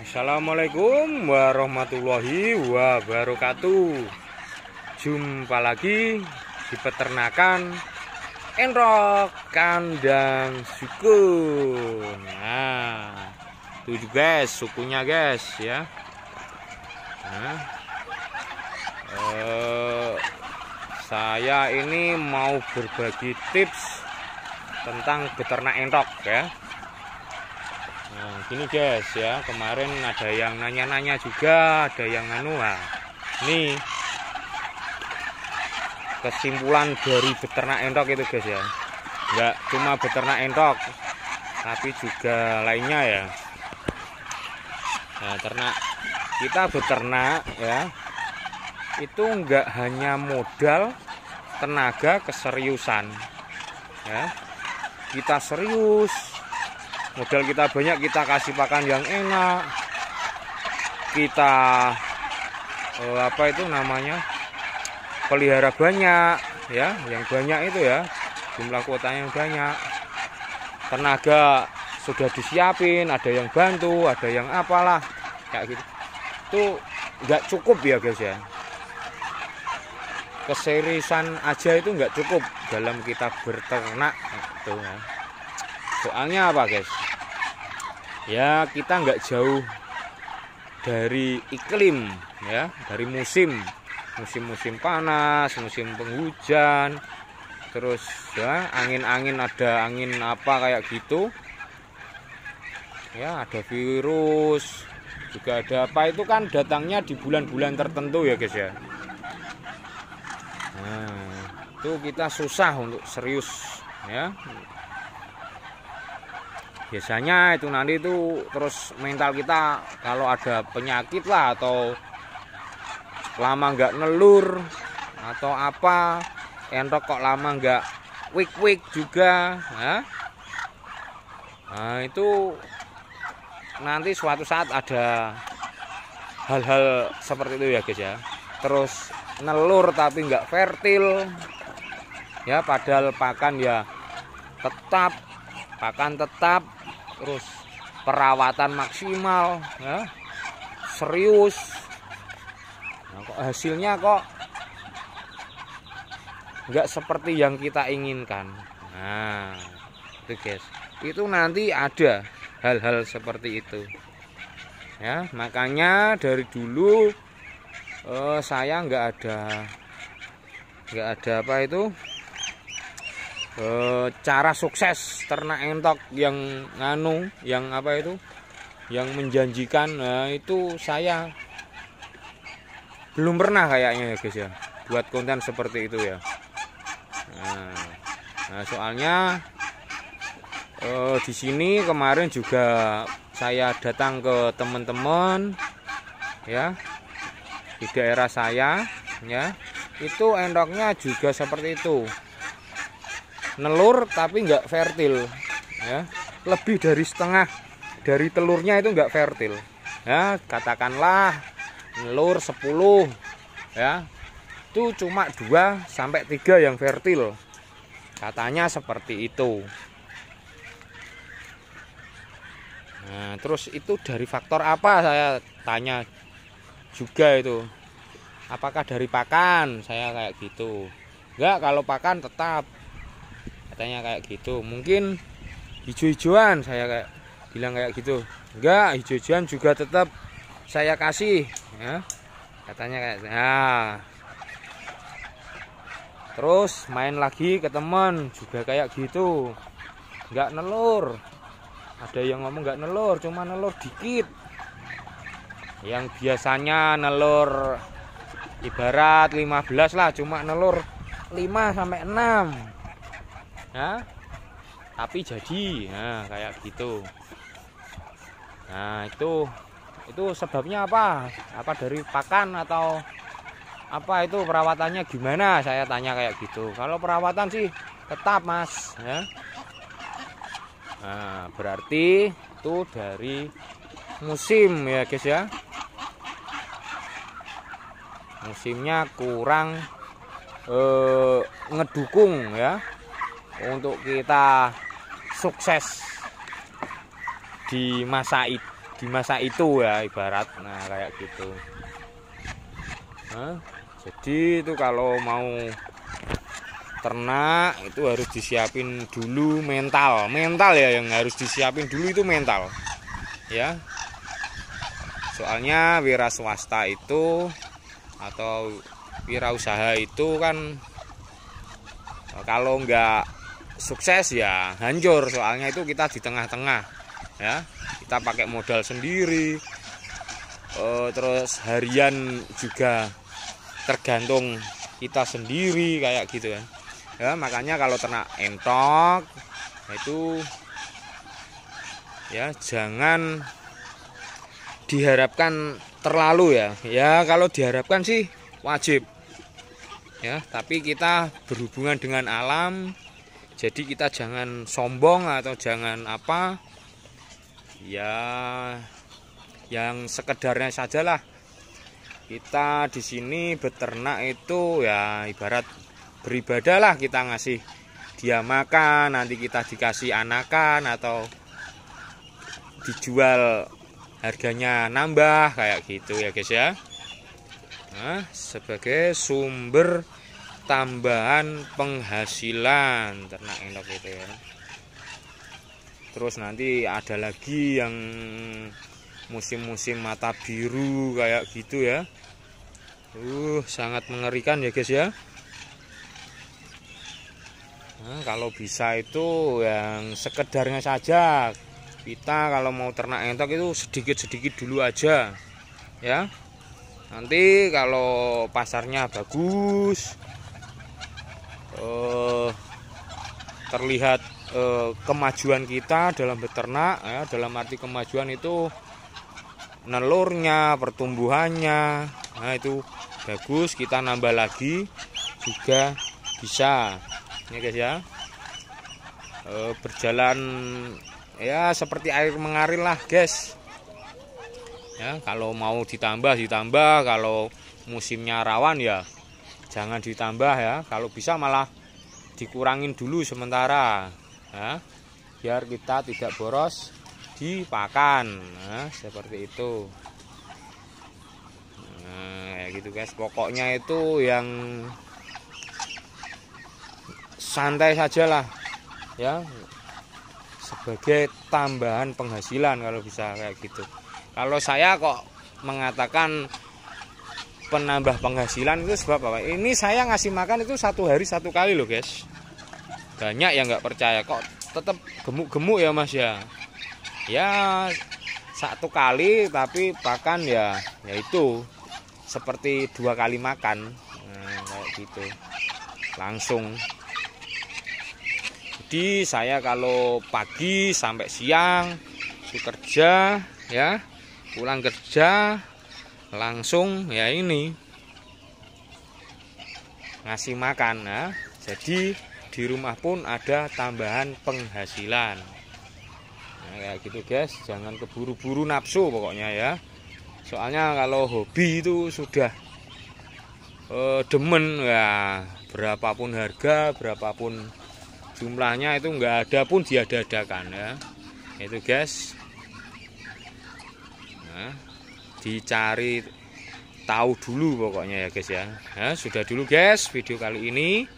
Assalamualaikum warahmatullahi wabarakatuh. Jumpa lagi di peternakan Enrok Kandang Sukun. Nah, tuh guys, sukunya guys ya. Nah, saya ini mau berbagi tips tentang beternak enrok ya. Nah, gini guys ya, kemarin ada yang nanya-nanya juga, ada yang nih kesimpulan dari beternak enrok itu guys ya, nggak cuma beternak enrok tapi juga lainnya ya. Nah, kita beternak ya, itu nggak hanya modal tenaga keseriusan ya. Kita serius, modal kita banyak, kita kasih pakan yang enak, kita apa itu namanya, pelihara banyak ya, yang banyak itu ya, jumlah kuotanya yang banyak, tenaga sudah disiapin, ada yang bantu, ada yang apalah kayak gitu, itu nggak cukup ya guys ya. Keseriusan aja itu nggak cukup dalam kita berternak itu ya. Soalnya apa guys ya, kita nggak jauh dari iklim ya, dari musim panas, musim penghujan, terus ya angin-angin, ada angin apa kayak gitu ya, ada virus juga, ada apa itu kan datangnya di bulan-bulan tertentu ya guys ya. Nah, itu kita susah untuk serius ya. Biasanya itu nanti itu terus mental kita kalau ada penyakit lah, atau lama nggak nelur atau apa, enrok kok lama nggak wik juga ya. Nah, itu nanti suatu saat ada hal-hal seperti itu ya guys ya. Terus nelur tapi nggak fertil ya, padahal pakan ya tetap, terus perawatan maksimal ya, serius. Nah, kok hasilnya kok nggak seperti yang kita inginkan. Nah, itu guys, itu nanti ada hal-hal seperti itu ya. Makanya dari dulu saya nggak ada apa itu cara sukses ternak entok yang yang apa itu, yang menjanjikan. Nah, itu saya belum pernah kayaknya ya guys ya, buat konten seperti itu ya. Nah, soalnya di sini kemarin juga saya datang ke teman-teman ya di daerah saya ya, itu enroknya juga seperti itu, nelur tapi nggak fertil ya, lebih dari setengah dari telurnya itu nggak fertil ya. Katakanlah nelur 10 ya, itu cuma 2 sampai 3 yang fertil, katanya seperti itu. Nah, terus itu dari faktor apa, saya tanya juga itu, apakah dari pakan, saya kayak gitu. Enggak, kalau pakan tetap, katanya kayak gitu. Mungkin hijau-hijauan, saya kayak bilang kayak gitu. Enggak, hijau-hijauan juga tetap saya kasih ya, katanya kayak nah. Terus main lagi ke teman juga kayak gitu, enggak nelur. Ada yang ngomong enggak nelur, cuma nelur dikit. Yang biasanya nelur ibarat 15 lah, cuma nelur 5 sampai 6 ya, tapi jadi nah kayak gitu. Nah, itu sebabnya apa dari pakan atau apa, itu perawatannya gimana, saya tanya kayak gitu. Kalau perawatan sih tetap mas ya. Nah, berarti itu dari musim ya guys ya, musimnya kurang ngedukung ya untuk kita sukses di masa di masa itu ya, ibarat. Nah kayak gitu. Nah, jadi itu kalau mau ternak itu harus disiapin dulu mental ya, yang harus disiapin dulu itu mental ya. Soalnya wira swasta itu atau wirausaha itu kan kalau nggak sukses ya hancur. Soalnya itu kita di tengah-tengah ya, kita pakai modal sendiri, terus harian juga tergantung kita sendiri kayak gitu kan ya. Makanya kalau ternak entok itu ya jangan diharapkan terlalu ya. Kalau diharapkan sih wajib ya, tapi kita berhubungan dengan alam, jadi kita jangan sombong atau jangan apa ya, yang sekedarnya sajalah. Kita di sini beternak itu ya ibarat beribadah lah, kita ngasih dia makan, nanti kita dikasih anakan atau dijual harganya nambah kayak gitu ya guys ya. Nah, sebagai sumber tambahan penghasilan ternak endok itu ya. Terus nanti ada lagi yang musim-musim mata biru kayak gitu ya. Sangat mengerikan ya guys ya. Nah, kalau bisa itu yang sekedarnya saja. Kita kalau mau ternak entok itu sedikit-sedikit dulu aja ya. Nanti kalau pasarnya bagus, terlihat kemajuan kita dalam beternak ya, dalam arti kemajuan itu nelurnya, pertumbuhannya, nah itu bagus, kita nambah lagi juga bisa ya guys ya. Berjalan ya seperti air mengalir lah guys ya. Kalau mau ditambah, kalau musimnya rawan ya jangan ditambah ya. Kalau bisa malah dikurangin dulu sementara ya, biar kita tidak boros di pakan. Nah, seperti itu. Nah, ya gitu guys. Pokoknya itu yang santai sajalah ya, sebagai tambahan penghasilan kalau bisa kayak gitu. Kalau saya kok mengatakan penambah penghasilan itu sebab apa? Ini saya ngasih makan itu 1 hari 1 kali loh guys. Banyak yang nggak percaya, kok tetap gemuk-gemuk ya mas ya. Ya 1 kali tapi pakan ya itu seperti 2 kali makan. Nah, kayak gitu langsung. Jadi saya kalau pagi sampai siang itu kerja ya, pulang kerja langsung ya ini ngasih makan. Nah, jadi di rumah pun ada tambahan penghasilan. Nah, kayak gitu guys, jangan keburu-buru nafsu pokoknya ya. Soalnya kalau hobi itu sudah demen ya, berapapun harga, berapapun jumlahnya itu enggak ada pun diada-adakan ya. Itu guys. Nah, dicari tahu dulu pokoknya ya guys ya. Nah, sudah dulu guys video kali ini.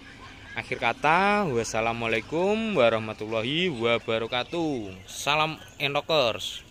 Akhir kata, wassalamualaikum warahmatullahi wabarakatuh. Salam endokers.